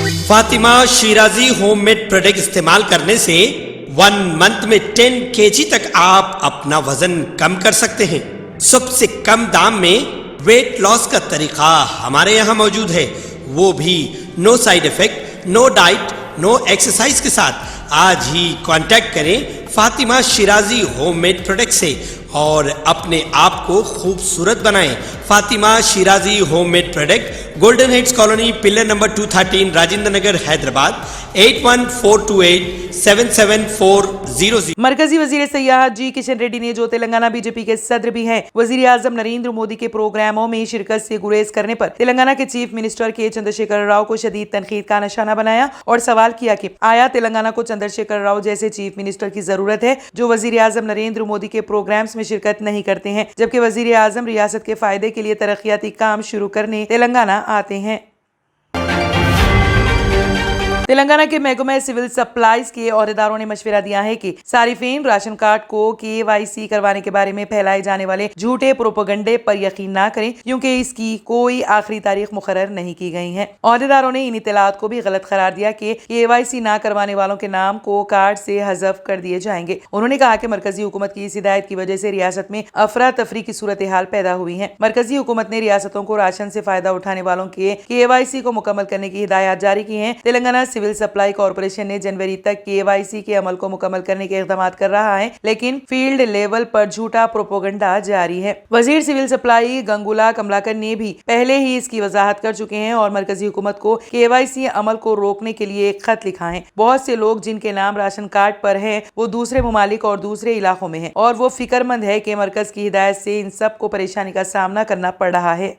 Fatima Shirazi home made product इस्तेमाल करने से 1 मंथ में 10 kg तक आप अपना वजन कम कर सकते हैं। सबसे कम दाम में वेट लॉस का तरीका हमारे यहाँ मौजूद है, वो भी no side effect, no diet, no exercise के साथ। आज ही कांटेक्ट करें Fatima Shirazi home made product से और अपने आप को खूबसूरत बनाएं। Fatima Shirazi home made product, golden heads colony, pillar number 213, Rajendra Nagar, Hyderabad 8142877400। मरकजी वजीर सयाहत जी किशन रेड्डी ने, जो तेलंगाना बीजेपी के सदर भी हैं, वजीर आजम नरेंद्र मोदी के प्रोग्रामों में शिरकत से गुरेज करने पर तेलंगाना के चीफ मिनिस्टर के चंद्रशेखर राव को शदीद तनकीद का निशाना बनाया और सवाल किया कि आया तेलंगाना को चंद्रशेखर राव जैसे चीफ मिनिस्टर की जरूरत है जो वजीर आजम नरेंद्र मोदी के प्रोग्राम्स में शिरकत नहीं करते हैं, जबकि वजीर आजम रियासत के फायदे के लिए तरक्याती काम शुरू करने तेलंगाना आते हैं। तेलंगाना के महकमा सिविल सप्लाईज के अहदेदारों ने मशवरा दिया है कि सारिफीन राशन कार्ड को KYC करवाने के बारे में फैलाए जाने वाले झूठे प्रोपेगेंडे पर यकीन न करें, क्योंकि इसकी कोई आखिरी तारीख मुकर्रर नहीं की गई है। अहदेदारों ने इन इत्तलात को भी गलत करार दिया कि KYC न करवाने वालों के नाम को कार्ड से हज़फ कर दिए जाएंगे। उन्होंने कहा कि मरकजी हुकूमत की इस हिदायत की वजह से रियासत में अफरा तफरी की सूरत हाल पैदा हुई है। मरकजी हुकूमत ने रियासतों को राशन से फायदा उठाने वालों के KYC को मुकम्मल करने की हिदायत जारी की है। तेलंगाना सिविल सप्लाई कॉर्पोरेशन ने जनवरी तक KYC के अमल को मुकम्मल करने के इक़दाम कर रहा है, लेकिन फील्ड लेवल पर झूठा प्रोपेगेंडा जारी है। वजीर सिविल सप्लाई गंगुला कमलाकर ने भी पहले ही इसकी वजाहत कर चुके हैं और मरकजी हुकूमत को KYC अमल को रोकने के लिए एक खत लिखा है। बहुत से लोग जिनके नाम राशन कार्ड पर हैं वो दूसरे ममालिक और दूसरे इलाकों में हैं और वो फिक्रमंद है कि मरकज की हिदायत से इन सब को परेशानी का सामना करना पड़ रहा है।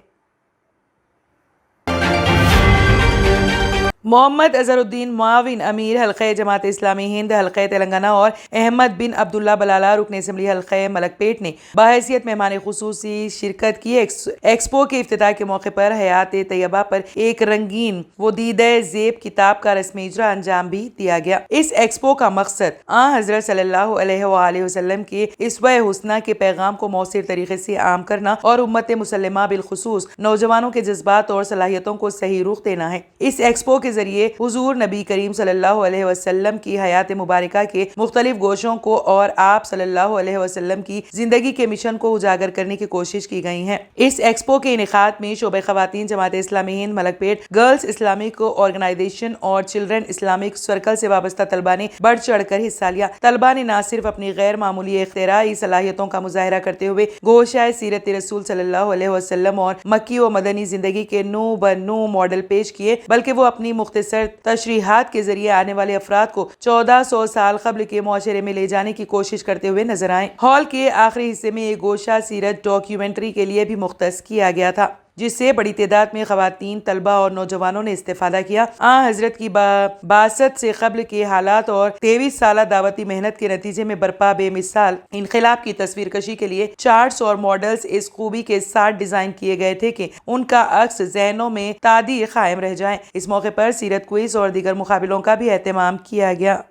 मोहम्मद अजहरुद्दीन मुआविन अमीर हल्क़े जमात इस्लामी हिंद हल्क़े तेलंगाना और अहमद बिन अब्दुल्ला बलाला रुकन असम्बली हल्क़े मलकपेट ने बहैसियत मेहमान खुसूसी शिरकत की। एक्सपो के इफ्तिताह के मौके पर हयात तैयबा पर एक रंगीन व दीदे ज़ेब किताब का रस्मी इजरा अंजाम भी दिया गया। इस एक्सपो का मकसद हज़रत सल्लल्लाहु अलैहि वसल्लम के इस्वे हुस्ना के पैगाम को मौसर तरीके से आम करना और उम्मत मुसल्लमा बिलखुसूस नौजवानों के जज्बात और सलाहियतों को सही रुख देना है। इस एक्सपो के जरिए हुजूर नबी करीम सल्लल्लाहु अलैहि वसल्लम की हयात मुबारका के मुख्तलिफ गोशों को और आप सल्लल्लाहु अलैहि वसल्लम की जिंदगी के मिशन को उजागर करने की कोशिश की गई है। इस एक्सपो के इनेकाद में शोबे खवातीन Jamaat Islami Hind Malakpet, girls Islamic organisation और चिल्ड्रन इस्लामिक सर्कल से वाबस्ता तलबा ने बढ़ चढ़ कर हिस्सा लिया। तलबा ने न सिर्फ अपनी गैर मामूली इख्तिराई सलाहियतों का मुजाहरा करते हुए गोशाए सीरत रसूल सल्लल्लाहु अलैहि वसल्लम और मक्की व मदनी जिंदगी के नू ब नू मॉडल पेश किए, बल्कि वो अपनी मुख्तसर तशरीहात के जरिए आने वाले अफराद को 1400 साल कब्ल के मुआशरे में ले जाने की कोशिश करते हुए नजर आए। हॉल के आखिरी हिस्से में एक गोशा सीरत डॉक्यूमेंट्री के लिए भी मुख्तस किया गया था, जिससे बड़ी तादाद में खवातीन, तलबा और नौजवानों ने इस्तेफादा किया। हजरत की बासत से कब्ल के हालात और 23 साल दावती मेहनत के नतीजे में बरपा बेमिसाल इनकलाब की तस्वीर कशी के लिए चार्ट्स और मॉडल्स इस खूबी के साथ डिजाइन किए गए थे कि उनका अक्स ज़हनों में तादीर कायम रह जाए। इस मौके पर सीरत क्विज और दीगर मुकाबलों का भी एहतमाम किया गया।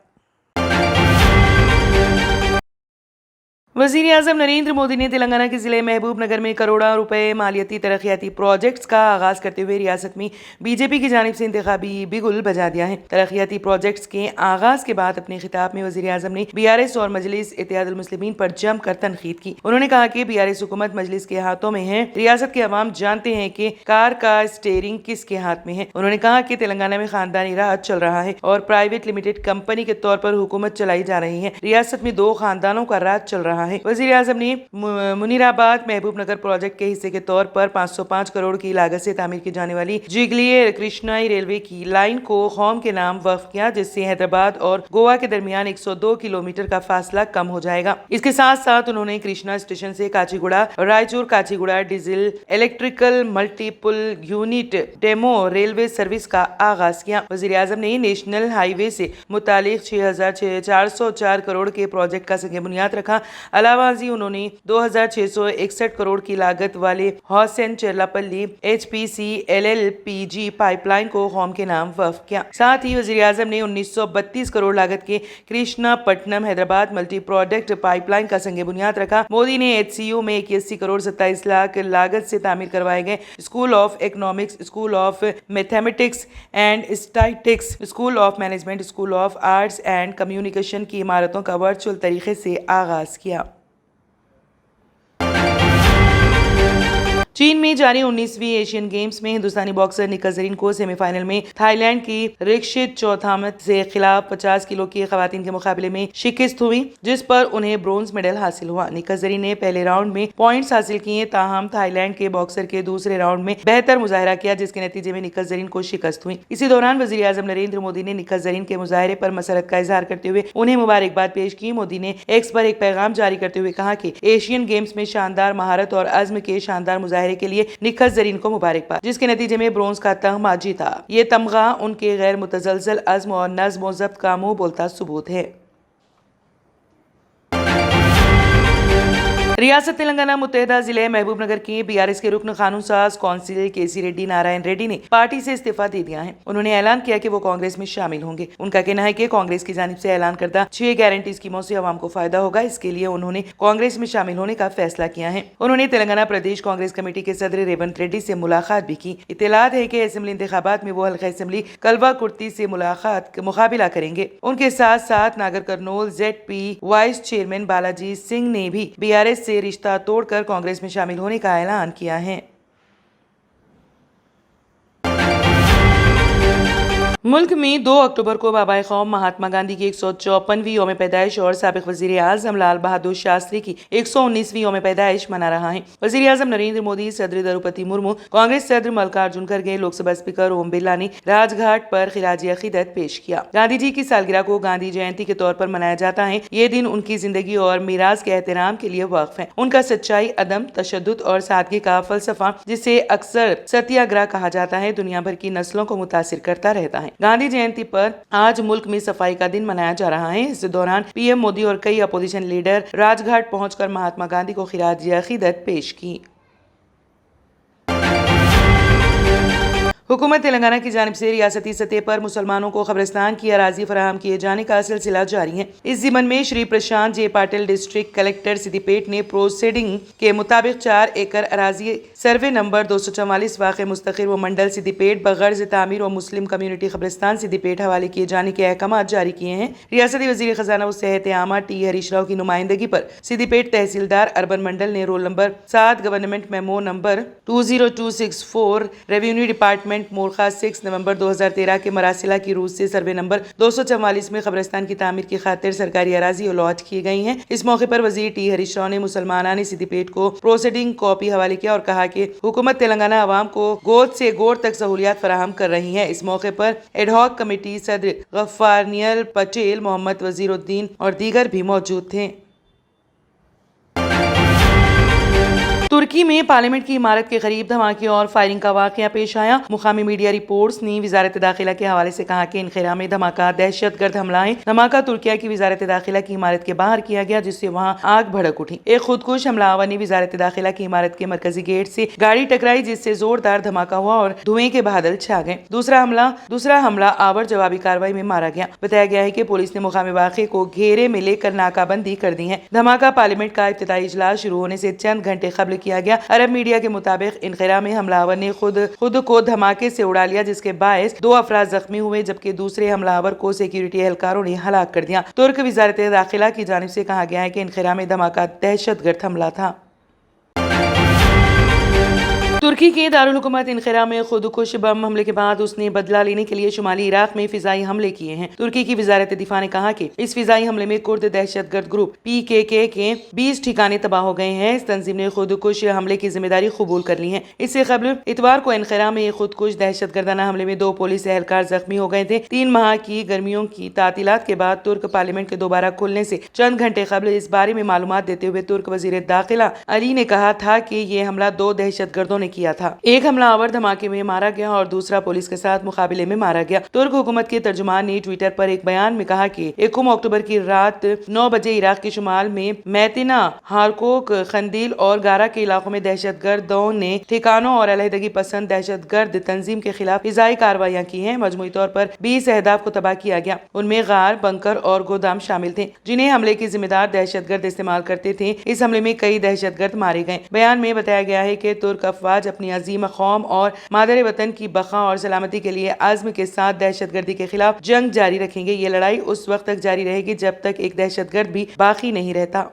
वज़ीर आज़म नरेंद्र मोदी ने तेलंगाना के ज़िले महबूब नगर में करोड़ों रुपए मालियाती तरक्याती प्रोजेक्ट्स का आगाज़ करते हुए रियासत में बीजेपी की जानिब से इंतखाबी बिगुल बजा दिया है। तरक्याती प्रोजेक्ट्स के आगाज़ के बाद अपने खिताब में वज़ीर आज़म ने BRS और मजलिस इत्तेहादुल मुस्लिमीन पर जमकर तनकीद की। उन्होंने कहा कि BRS हुकूमत मजलिस के हाथों में है, रियासत के अवाम जानते हैं कि कार का स्टीयरिंग किसके हाथ में है। उन्होंने कहा कि तेलंगाना में खानदानी राज चल रहा है और प्राइवेट लिमिटेड कंपनी के तौर पर हुकूमत चलाई जा रही है। रियासत में 2 खानदानों का राज चल रहा है। वज़ीर आज़म ने मुनीराबाद महबूब नगर प्रोजेक्ट के हिस्से के तौर पर 505 करोड़ की लागत से तामीर की जाने वाली जिगलियर कृष्णाई रेलवे की लाइन को कौम के नाम वक्फ किया, जिससे हैदराबाद और गोवा के दरमियान 102 किलोमीटर का फासला कम हो जाएगा। इसके साथ साथ उन्होंने कृष्णा स्टेशन से Kacheguda Raichur Kacheguda diesel electrical multiple unit demo railway service का आगाज किया। वज़ीर आज़म ने नेशनल हाईवे से मुतालिक 6404 करोड़ के प्रोजेक्ट का संग बुनियाद रखा। علاوہ ازیں انہوں نے 2661 کروڑ کی لاگت والے حسین چرلاپلی HPCLLPG پائپ لائن کو قوم کے نام وقف کیا۔ ساتھ ہی وزیر اعظم نے 1932 کروڑ لاگت کے Krishna Patnam Hyderabad multi product pipe line کا سنگ بنیاد رکھا۔ مودی نے HCU میں 81 کروڑ 27 لاکھ لاگت سے تعمیر کروائے گئے school of economics, school of mathematics and statics, school of management, school of arts and communication کی عمارتوں کا ورچوئل طریقے سے آغاز کیا۔ چین میں جاری 19ویں ایشین گیمز میں ہندوستانی باکسر نکھت زرین کو سیمی فائنل میں تھائی لینڈ کی رکشت چوتھامت سے خلاف 50 کلو کی خواتین کے مقابلے میں شکست ہوئی، جس پر انہیں برونز میڈل حاصل ہوا۔ نکھت زرین نے پہلے راؤنڈ میں پوائنٹس حاصل کیے، تاہم تھائی لینڈ کے باکسر کے دوسرے راؤنڈ میں بہتر مظاہرہ کیا، جس کے نتیجے میں نکھت زرین کو شکست ہوئی۔ اسی دوران وزیر اعظم نریندر مودی نے نکھت زرین کے مظاہرے پر مسرت کا اظہار کرتے ہوئے انہیں مبارکباد پیش کی۔ مودی نے ایکس پر ایک پیغام جاری کرتے ہوئے کہا کہ ایشین گیمز میں شاندار مہارت اور عزم کے شاندار مظاہرے کے لیے نکھت زرین کو مبارکباد، جس کے نتیجے میں برونز کا تمغہ جیتا۔ یہ تمغہ ان کے غیر متزلزل عزم اور نظم و ضبط کا منہ بولتا ثبوت ہے۔ ریاست تلنگانہ متحدہ ضلع محبوب نگر کے BRS کے رکن قانون ساز کونسل KC ریڈی نارائن ریڈی نے پارٹی سے استعفیٰ دے دیا ہے۔ انہوں نے اعلان کیا کہ وہ کانگریس میں شامل ہوں گے۔ ان کا کہنا ہے کہ کانگریس کی جانب سے اعلان کردہ 6 گارنٹی اسکیموں سے عوام کو فائدہ ہوگا، اس کے لیے انہوں نے کانگریس میں شامل ہونے کا فیصلہ کیا ہے۔ انہوں نے تلنگانہ پردیش کانگریس کمیٹی کے صدر ریونت ریڈی سے ملاقات بھی کی۔ اطلاعات ہے کہ اسمبلی انتخابات میں وہ حلقہ اسمبلی کلوا کرتی سے مقابلہ کریں گے۔ ان کے ساتھ ساتھ Nagar Kurnool ZP vice chairman Balaji Singh نے بھی BRS سے رشتہ توڑ کر کانگریس میں شامل ہونے کا اعلان کیا ہے۔ ملک میں 2 اکتوبر کو بابائے قوم مہاتما گاندھی کی 154ویں یوم پیدائش اور سابق وزیر اعظم لال بہادر شاستری کی 119ویں یوم پیدائش منا رہا ہے۔ وزیر اعظم نریندر مودی، صدر دروپتی مرمو، کانگریس صدر ملکارجن کھڑگے، لوک سبھا اسپیکر اوم برلا نے راج گھاٹ پر خراج عقیدت پیش کیا۔ گاندھی جی کی سالگرہ کو گاندھی جینتی کے طور پر منایا جاتا ہے۔ یہ دن ان کی زندگی اور میراث کے احترام کے لیے وقف ہے۔ ان کا سچائی، عدم تشدد اور سادگی کا فلسفہ، جسے اکثر ستیہ گرہ کہا جاتا ہے، دنیا بھر کی نسلوں کو متاثر کرتا رہتا ہے۔ گاندھی جینتی پر آج ملک میں صفائی کا دن منایا جا رہا ہے۔ اس دوران PM مودی اور کئی اپوزیشن لیڈر راج گھاٹ پہنچ کر مہاتما گاندھی کو خراج عقیدت پیش کی۔ حکومت تلنگانہ کی جانب سے ریاستی سطح پر مسلمانوں کو قبرستان کی اراضی فراہم کیے جانے کا سلسلہ جاری ہے۔ اس ضمن میں شری پرشانت جے پاٹل ڈسٹرکٹ کلیکٹر سدی پیٹ نے پروسیڈنگ کے مطابق 4 ایکڑ اراضی سروے نمبر 244 واقع مستقر و منڈل سدی پیٹ بغرض تعمیر و مسلم کمیونٹی قبرستان سدی پیٹ حوالے کیے جانے کے احکامات جاری کیے ہیں۔ ریاستی وزیر خزانہ و صحت عامہ T ہریش راؤ کی نمائندگی پر سدی پیٹ تحصیلدار اربن منڈل نے roll number 7 government memo number 20264 revenue department مورخہ 6 نومبر 2013 کے مراسلہ کی روز سے سروے نمبر 244 میں قبرستان کی تعمیر کی خاطر سرکاری اراضی الاٹ کی گئی ہیں۔ اس موقع پر وزیر T ہریش راؤ نے مسلمانان سدی پیٹ کو پروسیڈنگ کاپی حوالے کیا اور کہا کہ حکومت تلنگانہ عوام کو گود سے گوڑ تک سہولیات فراہم کر رہی ہے۔ اس موقع پر ایڈ ہاک کمیٹی صدر غفارنیل پٹیل، محمد وزیر الدین اور دیگر بھی موجود تھے۔ ترکی میں پارلیمنٹ کی عمارت کے قریب دھماکے اور فائرنگ کا واقعہ پیش آیا۔ مقامی میڈیا رپورٹس نے وزارت داخلہ کے حوالے سے کہا کہ انقرہ میں دھماکہ دہشت گرد حملہ ہے۔ دھماکہ ترکیہ کی وزارت داخلہ کی عمارت کے باہر کیا گیا، جس سے وہاں آگ بھڑک اٹھی۔ ایک خودکش حملہ آور نے وزارت داخلہ کی عمارت کے مرکزی گیٹ سے گاڑی ٹکرائی، جس سے زوردار دھماکہ ہوا اور دھوئیں کے بادل چھا گئے۔ دوسرا حملہ آور جوابی کارروائی میں مارا گیا۔ بتایا گیا ہے کہ پولیس نے مقامی واقعے کو گھیرے میں لے کر ناکہ بندی کر دی ہے۔ دھماکہ پارلیمنٹ کا افتتاحی اجلاس شروع ہونے سے چند گھنٹے قبل کیا گیا۔ عرب میڈیا کے مطابق انقرہ میں حملہ آور نے خود کو دھماکے سے اڑا لیا، جس کے باعث 2 افراد زخمی ہوئے، جبکہ دوسرے حملہ آور کو سیکیورٹی اہلکاروں نے ہلاک کر دیا۔ ترک وزارت داخلہ کی جانب سے کہا گیا ہے کہ انقرہ میں دھماکہ دہشت گرد حملہ تھا۔ ترکی کے دارالحکومت انقرہ میں خودکش بم حملے کے بعد اس نے بدلہ لینے کے لیے شمالی عراق میں فضائی حملے کیے ہیں۔ ترکی کی وزارت دفاع نے کہا کہ اس فضائی حملے میں کرد دہشت گرد گروپ PKK کے 20 ٹھکانے تباہ ہو گئے ہیں۔ اس تنظیم نے خودکش حملے کی ذمہ داری قبول کر لی ہے۔ اس سے قبل اتوار کو انقرہ میں خودکش دہشت گردانہ حملے میں 2 پولیس اہلکار زخمی ہو گئے تھے۔ 3 ماہ کی گرمیوں کی تعطیلات کے بعد ترک پارلیمنٹ کے دوبارہ کھلنے سے چند گھنٹے قبل اس بارے میں معلومات دیتے ہوئے ترک وزیر داخلہ علی نے کہا تھا کہ یہ حملہ 2 دہشت گردوں نے किया था। एक हमलावर धमाके में मारा गया और दूसरा पुलिस के साथ मुकाबले में मारा गया। तुर्क हुकूमत के तर्जुमान ने ट्विटर पर एक बयान में कहा कि 1 अक्टूबर की रात 9 बजे इराक के शुमाल में मैतिना, हारकोक, खंदील और गारा के इलाकों में दहशतगर्दों ने ठिकानों और अलहदगी पसंद दहशतगर्द तंजीम के खिलाफ फिजाई कार्रवाइयां की हैं। मजमूई तौर पर 20 अहदाफ को तबाह किया गया। उनमें गार, बंकर और गोदाम शामिल थे जिन्हें हमले की जिम्मेदार दहशतगर्द इस्तेमाल करते थे। इस हमले में कई दहशतगर्द मारे गए। बयान में बताया गया है कि तुर्क अफवाज अपनी अजीम कौम और मादर वतन की बका और सलामती के लिए आज़्म के साथ दहशतगर्दी के खिलाफ जंग जारी रखेंगे। ये लड़ाई उस वक्त तक जारी रहेगी जब तक एक दहशतगर्द भी बाकी नहीं रहता।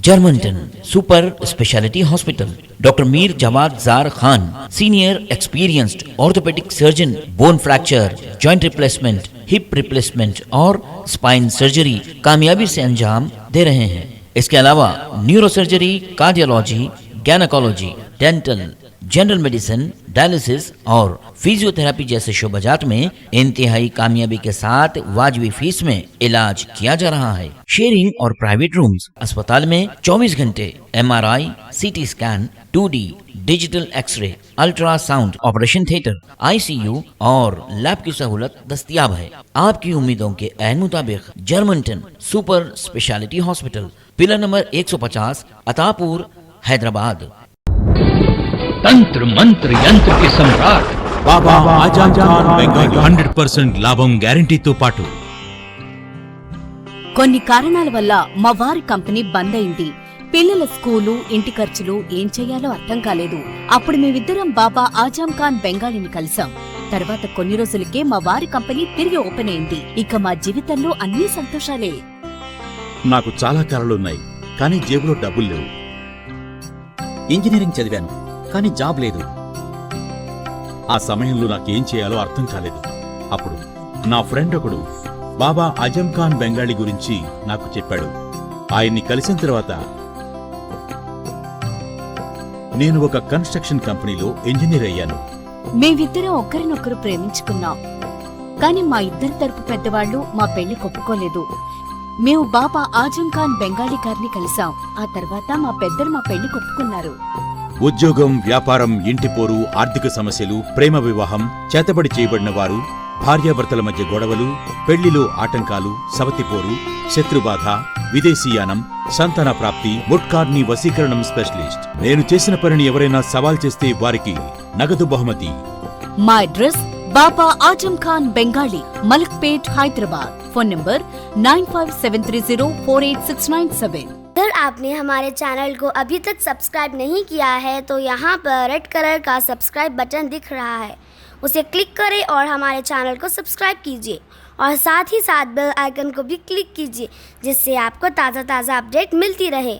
Germanton super speciality hospital, doctor Mir Jawad Jar Khan, senior experienced orthopaedic surgeon, bone fracture, joint replacement, hip replacement और स्पाइन सर्जरी कामयाबी से अंजाम दे रहे हैं। इसके अलावा neurosurgery, cardiology, gynaecology, dental, general medicine, dialysis और फिजियोथेरेपी जैसे शोबाजात में इंतहाई कामयाबी के साथ वाजबी फीस में इलाज किया जा रहा है। शेयरिंग और प्राइवेट रूम्स, अस्पताल में 24 घंटे MRI, CT scan, 2D digital x ray, ultrasound, operation theatre, ICU और लैब की सहूलत दस्तयाब है। आपकी उम्मीदों के ऐन मुताबिक Germanton super speciality hospital, pillar number 150, Attapur, Hyderabad. तंत्र मंत्र यंत्र के सम्राट బాబా ఆజం ఖాన్ బెంగాలీ 100% లాభం గ్యారంటీతో పాటు కొన్ని కారణాల వల్ల మా వారి కంపెనీ బంద్ అయింది. పిల్లల స్కూలు, ఇంటి ఖర్చులు ఏం చెయ్యాలో అర్థం కాలేదు. అప్పుడు మేమిద్దరం బాబా ఆజం ఖాన్ బెంగాలీని కలిసాం. తర్వాత కొన్ని రోజులకే మా వారి కంపెనీ తిరిగి ఓపెన్ అయింది. ఇక మా జీవితంలో అన్ని సంతోషాలే. నాకు చాలా కలలున్నాయి, కానీ జేబులో డబ్బులు లేవు. ఇంజనీరింగ్ చదివాను, కానీ జాబ్ లేదు. ఆ సమయంలో నాకేం చేయాలో అర్థం కాలేదు. అప్పుడు నా ఫ్రెండ్ ఒకడు బాబా ఆజం ఖాన్ బెంగాలీ గురించి నాకు చెప్పాడు. ఆయన్ని కలిసిన తర్వాత నేను ఒక కన్స్ట్రక్షన్ కంపెనీలో ఇంజనీర్ అయ్యాను. మేమిద్దరం ఒకరినొకరు ప్రేమించుకున్నాం. కాని మా ఇద్దరి తరపు పెద్దవాళ్లు మా పెళ్లి ఒప్పుకోలేదు. మేము బాబా ఆజం ఖాన్ బెంగాలీ గారిని కలిసాం. ఆ తర్వాత మా పెద్దలు మా పెళ్లి ఒప్పుకున్నారు. ఉద్యోగం, వ్యాపారం, ఇంటిపోరు, ఆర్థిక సమస్యలు, ప్రేమ వివాహం, చేతబడి చేయబడిన వారు, భార్యాభర్తల మధ్య గొడవలు, పెళ్లిలో ఆటంకాలు, సవతిపోరు, శత్రుబాధ, విదేశీయానం, సంతాన ప్రాప్తి, ముట్కార్ని వశీకరణం స్పెషలిస్ట్. నేను చేసిన పనిని ఎవరైనా సవాల్ చేస్తే వారికి నగదు బహుమతి. మా address Baba Azam Khan Bengali, Malakpet, Hyderabad. Phone number 9573048697। अगर आपने हमारे चैनल को अभी तक सब्सक्राइब नहीं किया है तो यहाँ पर रेड कलर का सब्सक्राइब बटन दिख रहा है, उसे क्लिक करें और हमारे चैनल को सब्सक्राइब कीजिए और साथ ही साथ बेल आइकन को भी क्लिक कीजिए जिससे आपको ताज़ा अपडेट मिलती रहे।